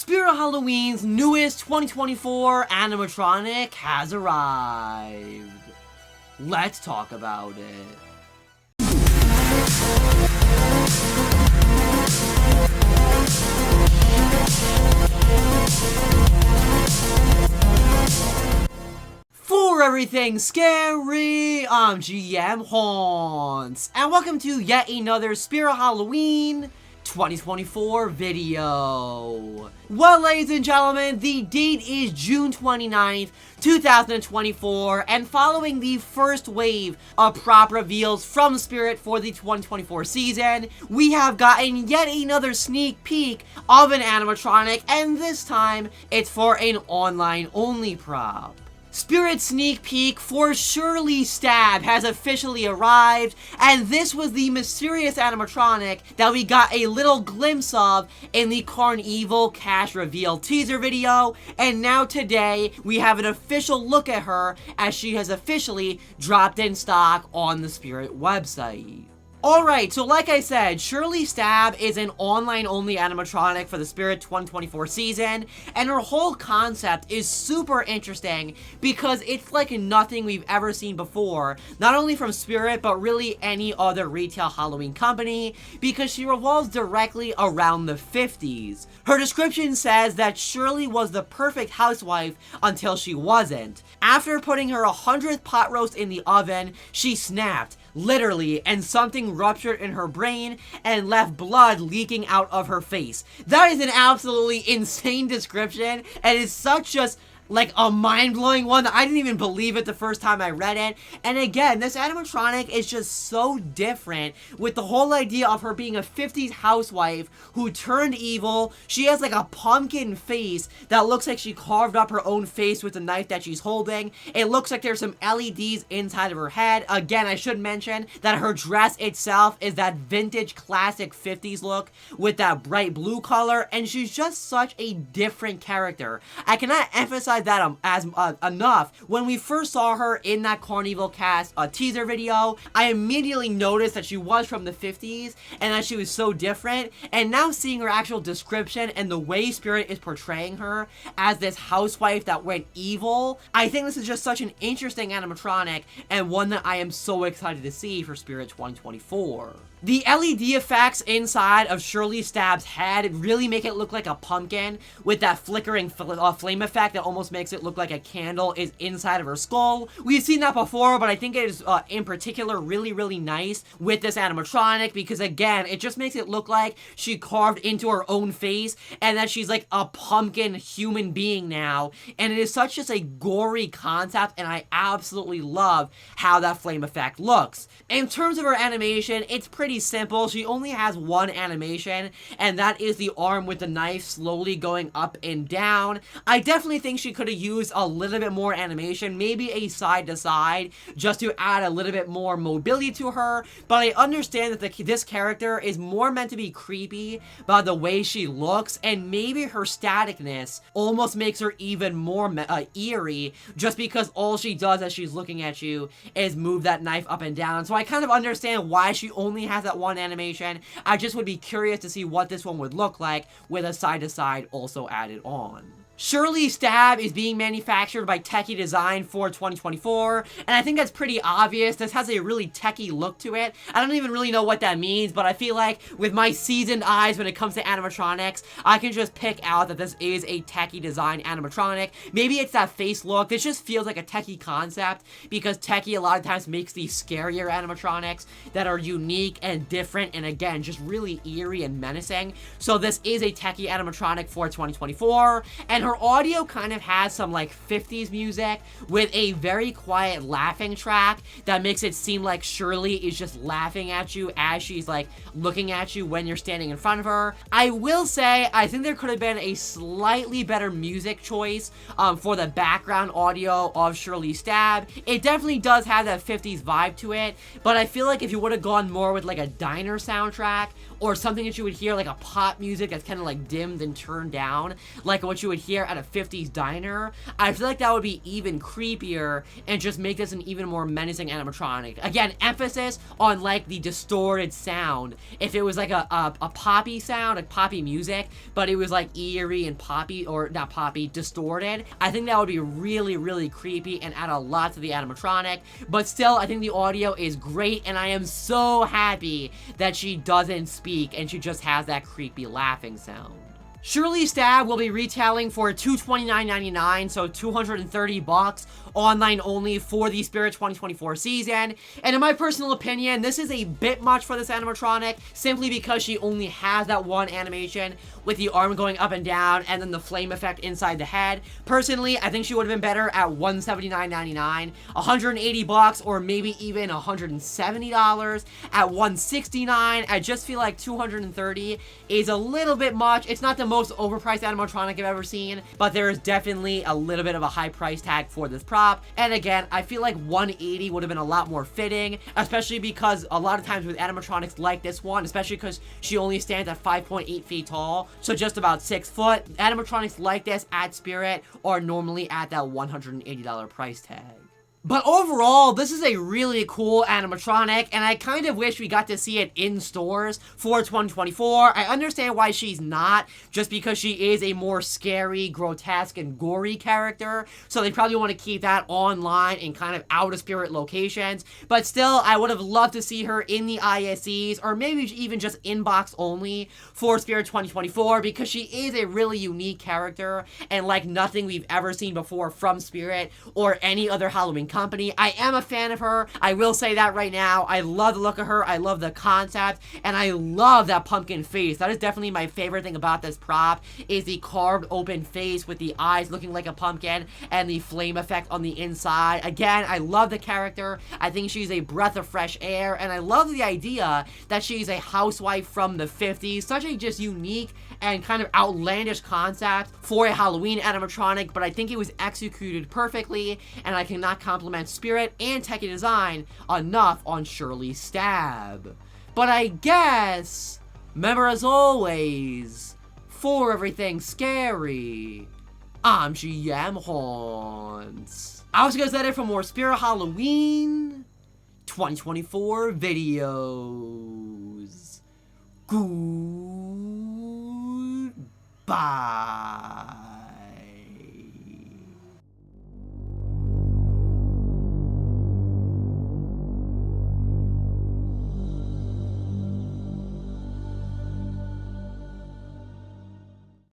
Spirit Halloween's newest 2024 animatronic has arrived. Let's talk about it. For everything scary, I'm GMHaunts, and welcome to yet another Spirit Halloween 2024 video. Well, ladies and gentlemen, the date is June 29th, 2024, and following the first wave of prop reveals from Spirit for the 2024 season, we have gotten yet another sneak peek of an animatronic, and this time, it's for an online-only prop. Spirit's sneak peek for Shirley Stab has officially arrived, and this was the mysterious animatronic that we got a little glimpse of in the Carnival Cash reveal teaser video, and now today we have an official look at her as she has officially dropped in stock on the Spirit website. Alright, so like I said, Shirley Stab is an online-only animatronic for the Spirit 2024 season, and her whole concept is super interesting because it's like nothing we've ever seen before, not only from Spirit, but really any other retail Halloween company, because she revolves directly around the 50s. Her description says that Shirley was the perfect housewife until she wasn't. After putting her 100th pot roast in the oven, she snapped, literally, and something ruptured in her brain and left blood leaking out of her face. That is an absolutely insane description, and it's such just like a mind-blowing one that I didn't even believe it the first time I read it. And again, this animatronic is just so different with the whole idea of her being a 50s housewife who turned evil. She has like a pumpkin face that looks like she carved up her own face with the knife that she's holding. It looks like there's some LEDs inside of her head. Again, I should mention that her dress itself is that vintage classic 50s look with that bright blue color, and she's just such a different character. I cannot emphasize that enough. When we first saw her in that Carnival Cast teaser video, I immediately noticed that she was from the 50s and that she was so different, and now seeing her actual description and the way Spirit is portraying her as this housewife that went evil, I think this is just such an interesting animatronic and one that I am so excited to see for Spirit 2024. The LED effects inside of Shirley Stab's head really make it look like a pumpkin, with that flickering flame effect that almost makes it look like a candle is inside of her skull. We've seen that before, but I think it is in particular really nice with this animatronic because, again, it just makes it look like she carved into her own face and that she's like a pumpkin human being now. And it is such just a gory concept, and I absolutely love how that flame effect looks. In terms of her animation, it's pretty simple. She only has one animation, and that is the arm with the knife slowly going up and down. I definitely think she could have used a little bit more animation, maybe a side to side, just to add a little bit more mobility to her, but I understand that this character is more meant to be creepy by the way she looks, and maybe her staticness almost makes her even more eerie, just because all she does as she's looking at you is move that knife up and down. So I kind of understand why she only has that one animation. I just would be curious to see what this one would look like with a side-to-side also added on. Shirley Stab is being manufactured by Techie Design for 2024, and I think that's pretty obvious. This has a really techie look to it. I don't even really know what that means, but I feel like with my seasoned eyes when it comes to animatronics, I can just pick out that this is a Techie Design animatronic. Maybe it's that face look. This just feels like a techie concept because Techie a lot of times makes these scarier animatronics that are unique and different and, again, just really eerie and menacing. So this is a Techie animatronic for 2024, and her audio kind of has some like 50s music with a very quiet laughing track that makes it seem like Shirley is just laughing at you as she's like looking at you when you're standing in front of her. I will say I think there could have been a slightly better music choice for the background audio of Shirley Stab. It definitely does have that 50s vibe to it, but I feel like if you would have gone more with like a diner soundtrack or something that you would hear, like a pop music that's kind of like dimmed and turned down, like what you would hear at a 50s diner, I feel like that would be even creepier and just make this an even more menacing animatronic. Again, emphasis on like the distorted sound. If it was like a poppy sound, like poppy music, but it was like eerie and poppy, or not poppy, distorted, I think that would be really, really creepy and add a lot to the animatronic. But still, I think the audio is great, and I am so happy that she doesn't speak and she just has that creepy laughing sound. Shirley Stab will be retailing for $229.99, so $230 online only for the Spirit 2024 season. And in my personal opinion, this is a bit much for this animatronic, simply because she only has that one animation with the arm going up and down and then the flame effect inside the head. Personally, I think she would have been better at $179.99, $180, or maybe even $170 at $169. I just feel like $230 is a little bit much. It's not the most overpriced animatronic I've ever seen, but there is definitely a little bit of a high price tag for this prop. And again, I feel like $180 would have been a lot more fitting, especially because a lot of times with animatronics like this one, especially because she only stands at 5.8 feet tall, so just about 6 foot, animatronics like this at Spirit are normally at that $180 price tag. But overall, this is a really cool animatronic, and I kind of wish we got to see it in stores for 2024. I understand why she's not, just because she is a more scary, grotesque, and gory character, so they probably want to keep that online in kind of out-of-Spirit locations. But still, I would have loved to see her in the ISEs, or maybe even just inbox only for Spirit 2024, because she is a really unique character, and like nothing we've ever seen before from Spirit or any other Halloween company. I am a fan of her. I will say that right now. I love the look of her. I love the concept, and I love that pumpkin face. That is definitely my favorite thing about this prop, is the carved open face with the eyes looking like a pumpkin and the flame effect on the inside. Again, I love the character. I think she's a breath of fresh air, and I love the idea that she's a housewife from the 50s. Such a just unique and kind of outlandish concept for a Halloween animatronic, but I think it was executed perfectly, and I cannot compliment Spirit and Techie Design enough on Shirley Stab. But I guess, remember as always, for everything scary, I'm GMHaunts. I was gonna set it for more Spirit Halloween 2024 videos. Goodbye.